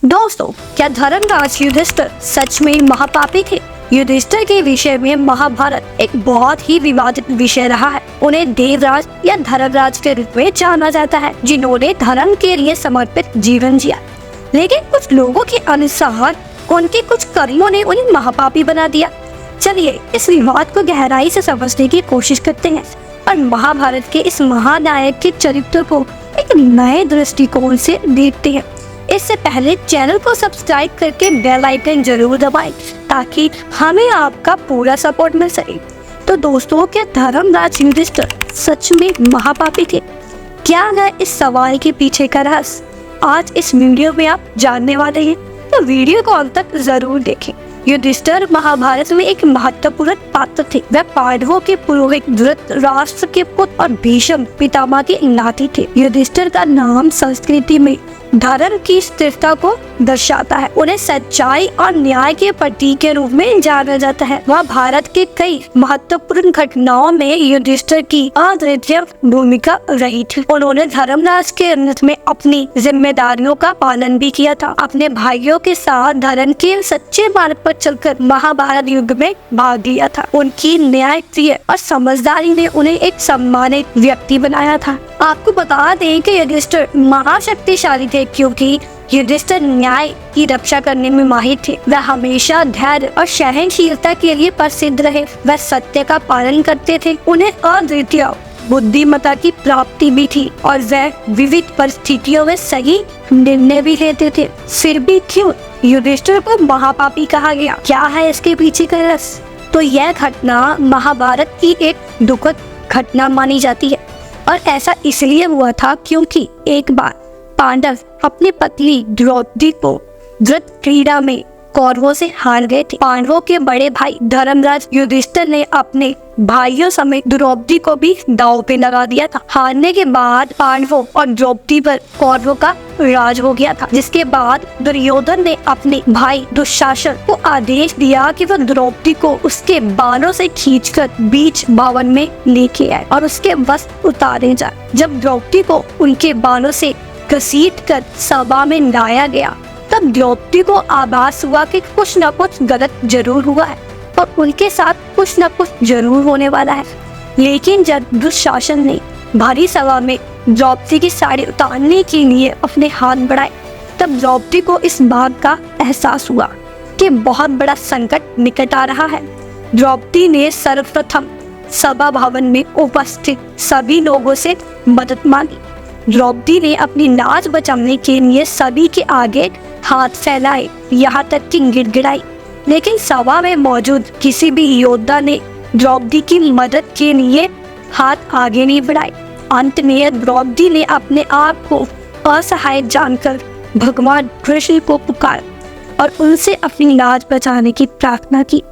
दोस्तों, क्या धर्मराज युधिष्ठिर सच में महापापी थे? युधिष्ठिर के विषय में महाभारत एक बहुत ही विवादित विषय रहा है। उन्हें देवराज या धर्मराज के रूप में जाना जाता है, जिन्होंने धर्म के लिए समर्पित जीवन जिया। लेकिन कुछ लोगों के अनुसार उनके कुछ कर्मों ने उन्हें महापापी बना दिया। चलिए इस विवाद को गहराई से समझने की कोशिश करते हैं और महाभारत के इस महानायक के चरित्र को एक नए दृष्टिकोण से देखते हैं। इससे पहले चैनल को सब्सक्राइब करके बेल आइकन जरूर दबाएं ताकि हमें आपका पूरा सपोर्ट मिल सके। तो दोस्तों, क्या धर्मराज युधिष्ठिर सच में महापापी थे? क्या है इस सवाल के पीछे का रहस्य? आज इस वीडियो में आप जानने वाले हैं, तो वीडियो को अंत तक जरूर देखें। युधिष्ठिर महाभारत में एक महत्वपूर्ण पात्र थे। वह पांडवों के पुरोहित धृतराष्ट्र के पुत्र और भीष्म पितामह के नाती थे। युधिष्ठिर का नाम संस्कृति में धर्म की स्थिरता को दर्शाता है। उन्हें सच्चाई और न्याय के प्रतीक के रूप में जाना जाता है। वह भारत के कई महत्वपूर्ण घटनाओं में युधिष्ठिर की अद्वितीय भूमिका रही थी। उन्होंने धर्मराज के अंत में अपनी जिम्मेदारियों का पालन भी किया था। अपने भाइयों के साथ धर्म के सच्चे मार्ग पर चलकर महाभारत युद्ध में भाग लिया था। उनकी न्यायप्रिय और समझदारी ने उन्हें एक सम्मानित व्यक्ति बनाया था। आपको बता दें कि युधिष्ठिर महाशक्तिशाली थे, क्योंकि युधिष्ठिर न्याय की रक्षा करने में माहिर थे। वह हमेशा धैर्य और सहनशीलता के लिए प्रसिद्ध रहे। वह सत्य का पालन करते थे। उन्हें अद्वितीय बुद्धिमत्ता की प्राप्ति भी थी और वह विविध परिस्थितियों में सही निर्णय भी लेते थे। फिर भी क्यों युधिष्ठिर को महापापी कहा गया? क्या है इसके पीछे का रहस्य? तो यह घटना महाभारत की एक दुखद घटना मानी जाती है और ऐसा इसलिए हुआ था क्योंकि एक बार पांडव अपनी पत्नी द्रौपदी को द्रुत क्रीड़ा में कौरवों से हार गए थे। पांडवों के बड़े भाई धर्मराज युधिष्ठिर ने अपने भाइयों समेत द्रौपदी को भी दांव पे लगा दिया था। हारने के बाद पांडवों और द्रौपदी पर कौरवों का राज हो गया था, जिसके बाद दुर्योधन ने अपने भाई दुशासन को आदेश दिया कि वह द्रौपदी को उसके बालों से खींचकर बीच भवन में लेके आए और उसके वस्त्र उतारे जाए। जब द्रौपदी को उनके बालों से घसीटकर सभा में लाया गया, तब द्रौपदी को आभास हुआ कि कुछ न कुछ गलत जरूर हुआ है और उनके साथ कुछ न कुछ जरूर होने वाला है। लेकिन जब दुशासन ने भारी सभा में द्रौपदी की साड़ी उतारने के लिए अपने हाथ बढ़ाए, तब द्रौपदी को इस बात का एहसास हुआ कि बहुत बड़ा संकट निकट आ रहा है। द्रौपदी ने सर्वप्रथम सभा भवन में उपस्थित सभी लोगों से मदद मांगी। द्रौपदी ने अपनी लाज बचाने के लिए सभी के आगे हाथ फैलाए, यहाँ तक कि गिड़गिड़ाई, लेकिन सभा में मौजूद किसी भी योद्धा ने द्रौपदी की मदद के लिए हाथ आगे नहीं बढ़ाए। अंत में द्रौपदी ने अपने आप को असहाय जानकर भगवान कृष्ण को पुकारा और उनसे अपनी लाज बचाने की प्रार्थना की।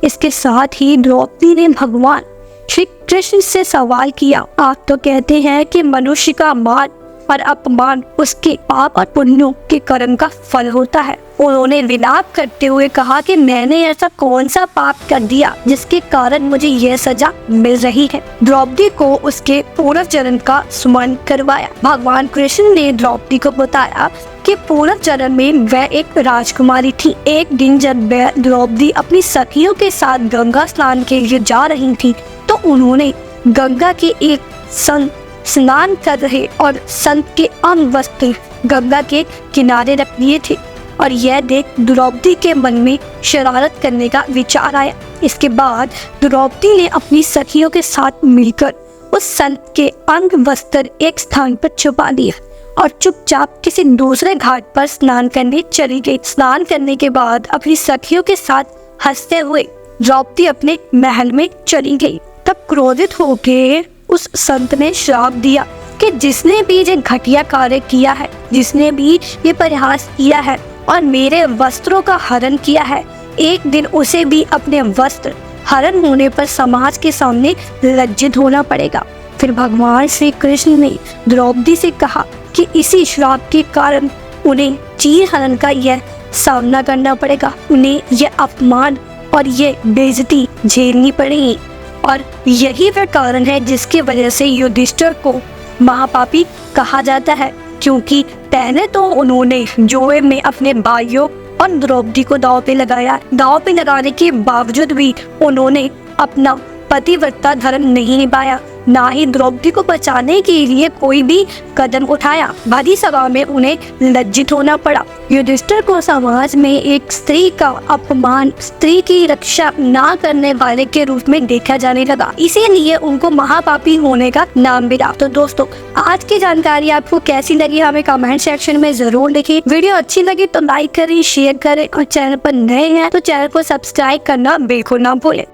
इसके साथ ही द्रौपदी ने भगवान श्री कृष्ण से सवाल किया, आप तो कहते हैं कि मनुष्य का मान और अपमान उसके पाप और पुण्यों के कर्म का फल होता है। उन्होंने विलाप करते हुए कहा कि मैंने ऐसा कौन सा पाप कर दिया जिसके कारण मुझे यह सजा मिल रही है। द्रौपदी को उसके पूर्व जन्म का स्मरण करवाया। भगवान कृष्ण ने द्रौपदी को बताया कि पूर्व जन्म में वह एक राजकुमारी थी। एक दिन जब द्रौपदी अपनी सखियों के साथ गंगा स्नान के लिए जा रही थी, तो उन्होंने गंगा के एक संत स्नान कर रहे और संत के अंग वस्त्र गंगा के किनारे रख दिए थे और यह देख द्रौपदी के मन में शरारत करने का विचार आया। इसके बाद द्रौपदी ने अपनी सखियों के साथ मिलकर उस संत के अंग वस्त्र एक स्थान पर छुपा दिया और चुपचाप किसी दूसरे घाट पर स्नान करने चली गई। स्नान करने के बाद अपनी सखियों के साथ हंसते हुए द्रौपदी अपने महल में चली गई। तब क्रोधित होकर उस संत ने श्राप दिया कि जिसने भी ये घटिया कार्य किया है, जिसने भी ये प्रयास किया है और मेरे वस्त्रों का हरण किया है, एक दिन उसे भी अपने वस्त्र हरण होने पर समाज के सामने लज्जित होना पड़ेगा। फिर भगवान श्री कृष्ण ने द्रौपदी से कहा कि इसी श्राप के कारण उन्हें चीर हरण का यह सामना करना पड़ेगा। उन्हें यह अपमान और ये बेइज्जती झेलनी पड़ेगी और यही वह कारण है जिसकी वजह से युधिष्ठिर को महापापी कहा जाता है, क्योंकि पहले तो उन्होंने जुए में अपने भाइयों और द्रौपदी को दांव पे लगाया। दांव पे लगाने के बावजूद भी उन्होंने अपना पतिव्रता धर्म नहीं निभाया, ना ही द्रौपदी को बचाने के लिए कोई भी कदम उठाया। भरी सभा में उन्हें लज्जित होना पड़ा। युधिष्ठिर को समाज में एक स्त्री का अपमान, स्त्री की रक्षा ना करने वाले के रूप में देखा जाने लगा, इसीलिए उनको महापापी होने का नाम मिला। तो दोस्तों, आज की जानकारी आपको कैसी लगी हमें कमेंट सेक्शन में जरूर लिखिए। वीडियो अच्छी लगी तो लाइक करें, शेयर करें और चैनल पर नए हैं तो चैनल को सब्सक्राइब करना बिल्कुल ना भूलें।